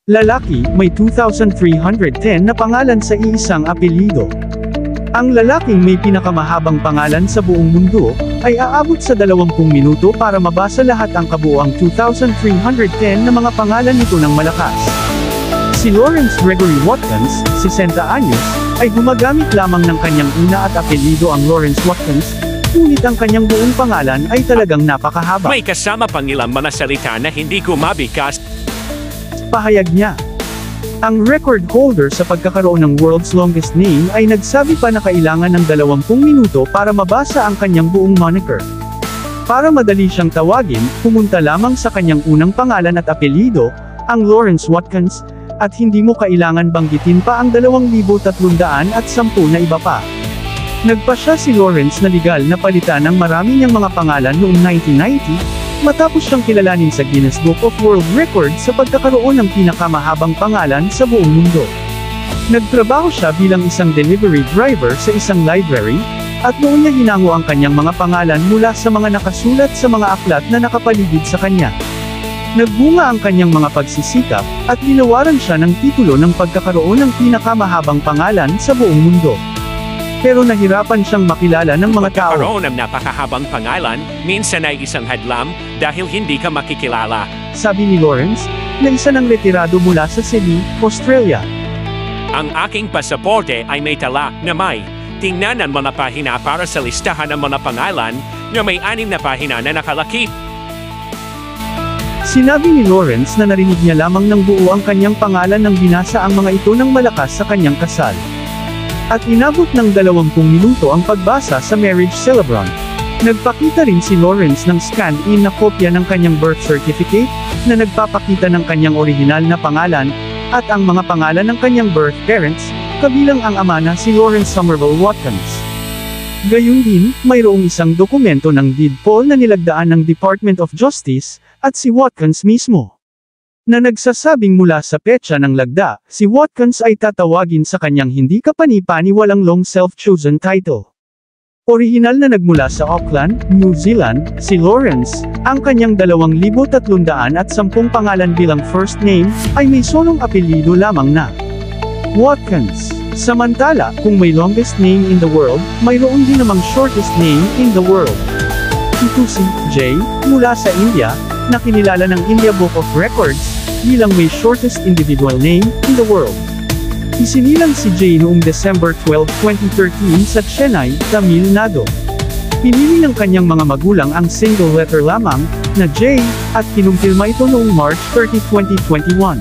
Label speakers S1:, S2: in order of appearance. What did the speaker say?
S1: Lalaki, may 2,310 na pangalan sa iisang apelyido. Ang lalaking may pinakamahabang pangalan sa buong mundo, ay aabot sa 20 minuto para mabasa lahat ang kabuuang 2,310 na mga pangalan nito ng malakas. Si Lawrence Gregory Watkins, 60 anyos, ay gumagamit lamang ng kanyang una at apelyido ang Lawrence Watkins, ngunit ang kanyang buong pangalan ay talagang napakahaba.
S2: May kasama pang ilang mga salita na hindi ko mabikas.
S1: Pahayag niya. Ang record holder sa pagkakaroon ng world's longest name ay nagsabi pa na kailangan ng 20 minuto para mabasa ang kanyang buong moniker. Para madali siyang tawagin, pumunta lamang sa kanyang unang pangalan at apelyido, ang Lawrence Watkins, at hindi mo kailangan banggitin pa ang 2,310 na iba pa. Nagpasya si Lawrence na legal na palitan ng marami niyang mga pangalan noong 1990, matapos siyang kilalanin sa Guinness Book of World Records sa pagkakaroon ng pinakamahabang pangalan sa buong mundo. Nagtrabaho siya bilang isang delivery driver sa isang library, at noon niya hinango ang kanyang mga pangalan mula sa mga nakasulat sa mga aklat na nakapaligid sa kanya. Nagbunga ang kanyang mga pagsisikap, at ginawaran siya ng titulo ng pagkakaroon ng pinakamahabang pangalan sa buong mundo. Pero nahirapan siyang makilala ng mga tao.
S2: Pagkakaroon ng napakahabang pangalan, minsan ay isang hadlang, dahil hindi ka makikilala.
S1: Sabi ni Lawrence, na isa ng retirado mula sa Sydney, Australia.
S2: Ang aking pasaporte ay may tala na may tingnan ang mga pahina para sa listahan ng mga pangalan na may 6 na pahina na nakalakip.
S1: Sinabi ni Lawrence na narinig niya lamang ng buo ang kanyang pangalan nang binasa ang mga ito ng malakas sa kanyang kasal. At inabot ng 20 minuto ang pagbasa sa marriage celebrant. Nagpakita rin si Lawrence ng scan-in na kopya ng kanyang birth certificate, na nagpapakita ng kanyang orihinal na pangalan, at ang mga pangalan ng kanyang birth parents, kabilang ang ama na si Lawrence Somerville Watkins. Gayun din, mayroong isang dokumento ng deed poll na nilagdaan ng Department of Justice, at si Watkins mismo, na nagsasabing mula sa petsa ng lagda, si Watkins ay tatawagin sa kanyang hindi kapani-paniwalang long self-chosen title. Orihinal na nagmula sa Auckland, New Zealand, si Lawrence, ang kanyang 2,310 pangalan bilang first name, ay may solong apelyido lamang na Watkins. Samantala, kung may longest name in the world, mayroon din namang shortest name in the world. Ito si Jay, mula sa India, na kinilala ng India Book of Records, bilang may shortest individual name in the world. Isinilang si Jay noong December 12, 2013 sa Chennai, Tamil Nadu. Pinili ng kanyang mga magulang ang single letter lamang, na Jay, at kinumpirma ito noong March 30, 2021.